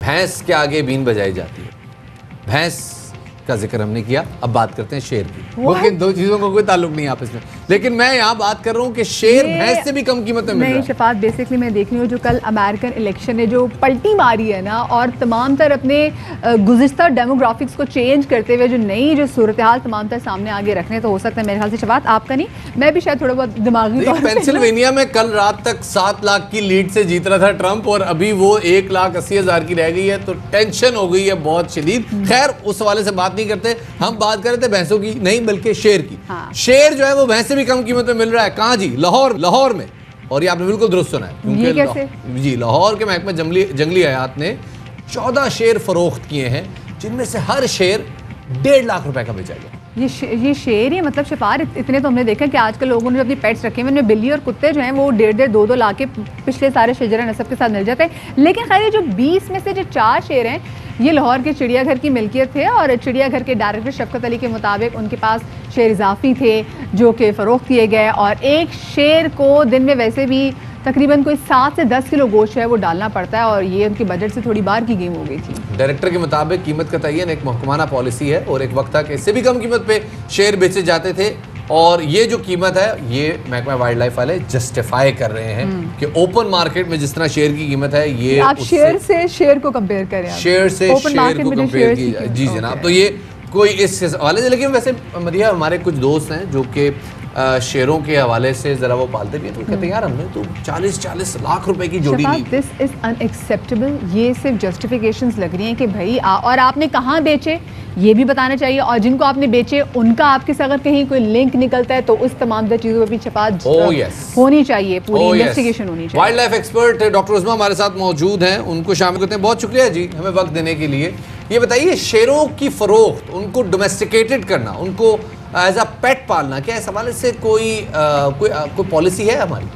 भैंस के आगे बीन बजाई जाती है। भैंस का जिक्र हमने किया, अब बात करते हैं शेर की। लेकिन दो चीज़ों का कोई ताल्लुक नहीं आपस में, लेकिन मैं यहाँ बात कर रहा हूँ कि शेर भैंस से भी कम कीमत में मिल रहा है। नहीं शफात, बेसिकली मैं देख रही हूँ जो कल अमेरिकन इलेक्शन ने जो पलटी मारी है ना, और तमाम तर अपने गुज़िश्ता डेमोग्राफिक्स को चेंज करते हुए जो नई जो सूरत हाल तमाम तर सामने आगे रखने, तो हो सकता है मेरे ख्याल से शफात आपका नहीं, मैं भी शायद थोड़ा बहुत दिमागी तौर पे। पेंसिल्वेनिया में कल रात तक 7 लाख की लीड से जीत रहा था ट्रंप, और अभी वो 1,80,000 की रह गई है, तो टेंशन हो गई है बहुत शदीद। खैर उस हवाले से बात नहीं करते, हम बात कर रहे थे भैंसों की नहीं बल्कि शेर की। हाँ। शेर जो है वो भैंस से भी कम कीमत में मिल रहा है। कहाँ जी? लाहौर में। और ये आपने बिल्कुल दुरुस्त सुना है, क्योंकि जी लाहौर के महकमा जंगली हयात ने 14 शेर फरोख्त किए हैं, जिनमें से हर शेर 1.5 लाख रुपए का बेचा गया। ये शेर ही मतलब शफार इतने तो हमने देखा कि आजकल लोगों ने जो अपनी पेट्स रखे हैं उनमें बिल्ली और कुत्ते जो हैं वो 1.5 2 लाख के पिछले सारे शजरा नस्ब के साथ मिल जाते हैं। लेकिन खैर ये जो 20 में से जो 4 शेर हैं ये लाहौर के चिड़ियाघर की मिल्कियत थे, और चिड़ियाघर के डायरेक्टर शफकत अली के मुताबिक उनके पास शेर इजाफी थे जो कि फ़रोख्त किए गए, और एक शेर को दिन में वैसे भी तकरीबन कोई 7 से 10 किलो गोश्त है वो डालना पड़ता है, और ये उनके बजट से थोड़ी बाहर की गेम हो गई थी। डायरेक्टर के मुताबिक कीमत का तयन एक महकमाना पॉलिसी है, और एक वक्त था कि इससे भी कम कीमत पे शेर बेचे जाते थे, और ये जो कीमत है ये महकमा वाइल्ड लाइफ वाले जस्टिफाई कर रहे हैं कि ओपन मार्केट में जिस तरह शेर की कीमत है, ये आप शेर से शेर को कंपेयर करें, शेर से शेर को कंपेयर की। जी जनाब, तो ये कोई इस हवाले से। लेकिन वैसे मरिया हमारे कुछ दोस्त हैं जो कि शेरों के हवाले से ज़रा वो पालते भी हैं, तो कहते हैं यार हमने तो 40 लाख रुपए की जोड़ी ली। This is unacceptable. ये सिर्फ जस्टिफिकेशंस लग रही हैं कि भाई और आपने कहाँ बेचे ये भी बताना चाहिए, और जिनको आपने बेचे उनका आपके साथ अगर कहीं कोई लिंक निकलता है तो उस तमाम चीज़ों पर भी छपात होनी चाहिए, पूरी इन्वेस्टिगेशन होनी चाहिए। वाइल्ड लाइफ एक्सपर्ट डॉक्टर उस्मा हमारे साथ मौजूद हैं, उनको शामिल करते हैं। बहुत शुक्रिया जी हमें वक्त देने के लिए। ये बताइए शेरों की फरोख्त, उनको डोमेस्टिकेटेड करना, उनको एज अ पेट पालना, क्या इस हवाले से कोई पॉलिसी है हमारी?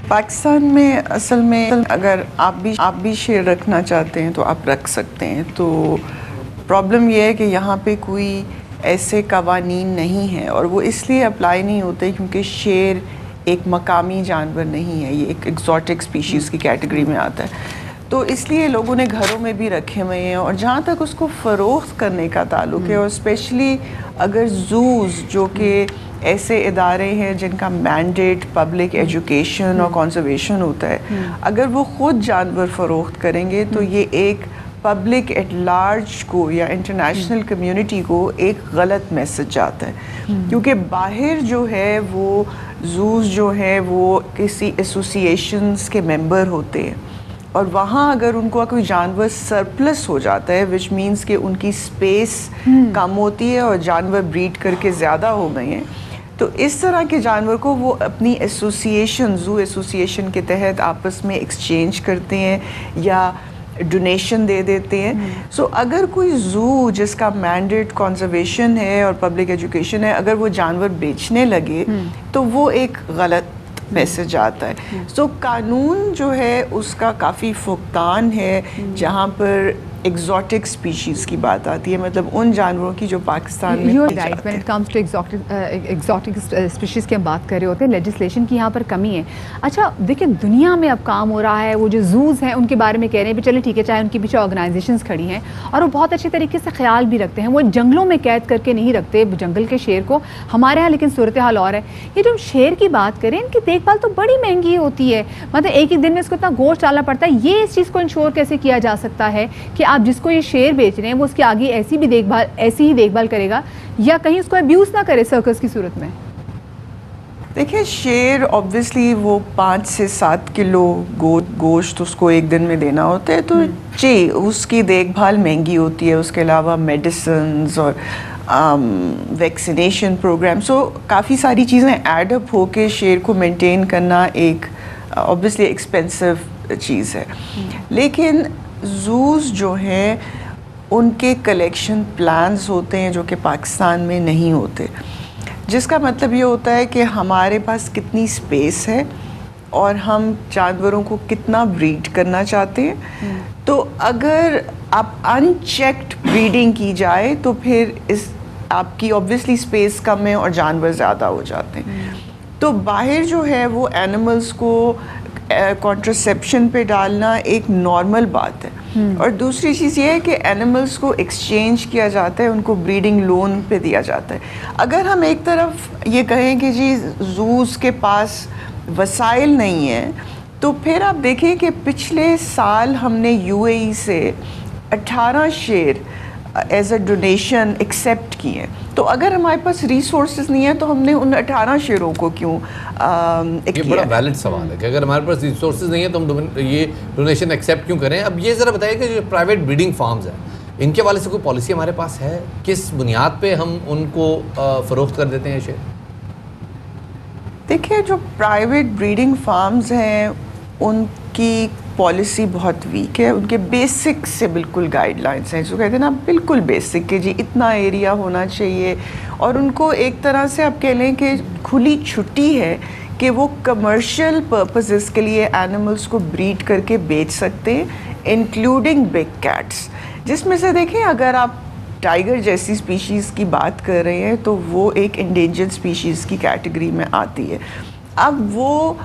पाकिस्तान में असल में अगर आप भी शेर रखना चाहते हैं तो आप रख सकते हैं। तो प्रॉब्लम ये है कि यहाँ पे कोई ऐसे कवानीन नहीं है, और वो इसलिए अप्लाई नहीं होते क्योंकि शेर एक मकामी जानवर नहीं है, ये एक एक्सोटिक स्पीशीज़ की कैटेगरी में आता है। तो इसलिए लोगों ने घरों में भी रखे हुए हैं। और जहाँ तक उसको फ़रोख्त करने का ताल्लुक है, और स्पेशली अगर ज़ूज़ जो कि ऐसे इदारे हैं जिनका मैंडेट पब्लिक एजुकेशन और कंजर्वेशन होता है, अगर वो ख़ुद जानवर फ़रोख्त करेंगे तो ये एक पब्लिक एट लार्ज को या इंटरनेशनल कम्युनिटी को एक गलत मैसेज जाता है। क्योंकि बाहर जो है वो ज़ूज़ जो है वो किसी एसोसिएशंस के मेंबर होते हैं, और वहाँ अगर उनको कोई जानवर सरप्लस हो जाता है, विच मीन्स कि उनकी स्पेस कम होती है और जानवर ब्रीड करके ज़्यादा हो गए हैं, तो इस तरह के जानवर को वो अपनी एसोसिएशन, ज़ू एसोसिएशन के तहत आपस में एक्सचेंज करते हैं या डोनेशन दे देते हैं। सो अगर कोई ज़ू जिसका मैंडेट कंजर्वेशन है और पब्लिक एजुकेशन है, अगर वो जानवर बेचने लगे तो वो एक गलत मैसेज आता है। सो कानून जो है उसका काफ़ी फुकतान है जहाँ पर एक्सोटिक स्पीशीज़ की बात आती है, मतलब उन जानवरों की जो पाकिस्तान में right when it comes to exotic species की हम बात कर रहे होते हैं, लेजिस्लेशन की यहाँ पर कमी है। अच्छा देखिए दुनिया में अब काम हो रहा है, वो जो ज़ूज़ हैं उनके बारे में कह रहे हैं भी चले ठीक है, चाहे उनके पीछे ऑर्गेनाइजेशंस खड़ी हैं और वो बहुत अच्छे तरीके से ख्याल भी रखते हैं, वो जंगलों में कैद करके नहीं रखते जंगल के शेर को, हमारे यहाँ लेकिन सूरत हाल और है। ये जो शेर की बात करें इनकी देखभाल तो बड़ी महंगी होती है, मतलब एक ही दिन में इसको इतना गोश्त डालना पड़ता है। ये इस चीज़ को इंश्योर कैसे किया जा सकता है कि आप जिसको ये शेर बेच रहे हैं वो उसकी आगे ऐसी ही देखभाल करेगा या कहीं उसको अब्यूज़ ना करे सर्कस की सूरत में? देखिए शेर ऑब्वियसली वो 5 से 7 किलो गोश्त उसको एक दिन में देना होता है, तो जी उसकी देखभाल महंगी होती है। उसके अलावा मेडिसिन्स और वैक्सीनेशन प्रोग्राम, सो काफ़ी सारी चीज़ें ऐड अप होके शेर को मेंटेन करना एक ऑब्वियसली एक्सपेंसिव चीज़ है। लेकिन ज़ूज़ जो हैं उनके कलेक्शन प्लान्स होते हैं जो कि पाकिस्तान में नहीं होते, जिसका मतलब ये होता है कि हमारे पास कितनी स्पेस है और हम जानवरों को कितना ब्रीड करना चाहते हैं। तो अगर आप अनचेक्ड ब्रीडिंग की जाए तो फिर इस आपकी ऑब्वियसली स्पेस कम है और जानवर ज़्यादा हो जाते हैं। तो बाहर जो है वो एनिमल्स को कॉन्ट्रासेप्शन पे डालना एक नॉर्मल बात है। और दूसरी चीज़ ये है कि एनिमल्स को एक्सचेंज किया जाता है, उनको ब्रीडिंग लोन पे दिया जाता है। अगर हम एक तरफ ये कहें कि जी जूज़ के पास वसाइल नहीं है, तो फिर आप देखें कि पिछले साल हमने यूएई से 18 शेर एज अ डोनेशन एक्सेप्ट किए। तो अगर हमारे पास रिसोर्सेज नहीं है तो हमने उन 18 शेरों को क्यों ये बड़ा वैलिड सवाल है कि अगर हमारे पास रिसोर्सेज नहीं है तो हम ये डोनेशन एक्सेप्ट क्यों करें। अब ये ज़रा बताइए कि जो प्राइवेट ब्रीडिंग फार्म्स हैं, इनके वाले से कोई पॉलिसी हमारे पास है? किस बुनियाद पे हम उनको फ़रोख्त कर देते हैं शेर? देखिए, जो प्राइवेट ब्रीडिंग फार्म्स हैं उनकी पॉलिसी बहुत वीक है। उनके बेसिक से बिल्कुल गाइडलाइंस हैं, जो कहते हैं ना बिल्कुल बेसिक कि जी इतना एरिया होना चाहिए, और उनको एक तरह से आप कह लें कि खुली छुट्टी है कि वो कमर्शियल पर्पसेस के लिए एनिमल्स को ब्रीड करके बेच सकते हैं, इंक्लूडिंग बिग कैट्स, जिसमें से देखें अगर आप टाइगर जैसी स्पीशीज़ की बात कर रहे हैं तो वो एक इंडेंजर्ड स्पीशीज़ की कैटेगरी में आती है। अब वो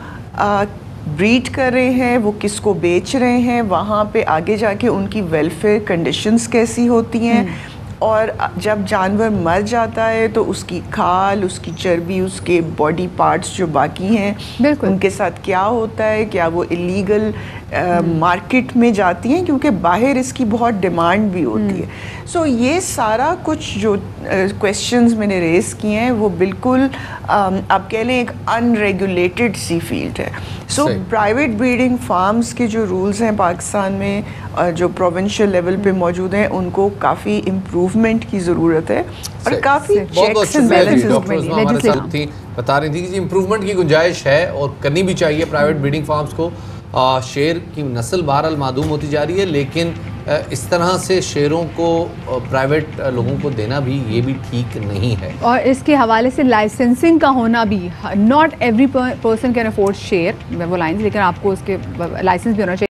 ब्रीड कर रहे हैं, वो किसको बेच रहे हैं, वहाँ पे आगे जाके उनकी वेलफेयर कंडीशंस कैसी होती हैं, और जब जानवर मर जाता है तो उसकी खाल, उसकी चर्बी, उसके बॉडी पार्ट्स जो बाकी हैं उनके साथ क्या होता है, क्या वो इलीगल मार्केट में जाती हैं, क्योंकि बाहर इसकी बहुत डिमांड भी होती है। सो ये सारा कुछ जो क्वेश्चंस मैंने रेस किए हैं वो बिल्कुल आप कह लें एक अनरेगुलेटेड सी फील्ड है। सो प्राइवेट ब्रीडिंग फार्म्स के जो रूल्स हैं पाकिस्तान में जो प्रोविंशियल लेवल पे मौजूद हैं उनको काफ़ी इम्प्रूवमेंट की ज़रूरत है, और काफ़ी चेक्स एंड बैलेंसेस हमारे साथ थी, बता रही थी कि इम्प्रूवमेंट की गुंजाइश है और करनी भी चाहिए प्राइवेट ब्रीडिंग फार्म्स को। शेर की नस्ल बहरहाल मादूम होती जा रही है, लेकिन इस तरह से शेरों को प्राइवेट लोगों को देना भी ये भी ठीक नहीं है। और इसके हवाले से लाइसेंसिंग का होना भी, not every person can afford share वो लाइन्स, लेकिन आपको उसके लाइसेंस भी होना चाहिए।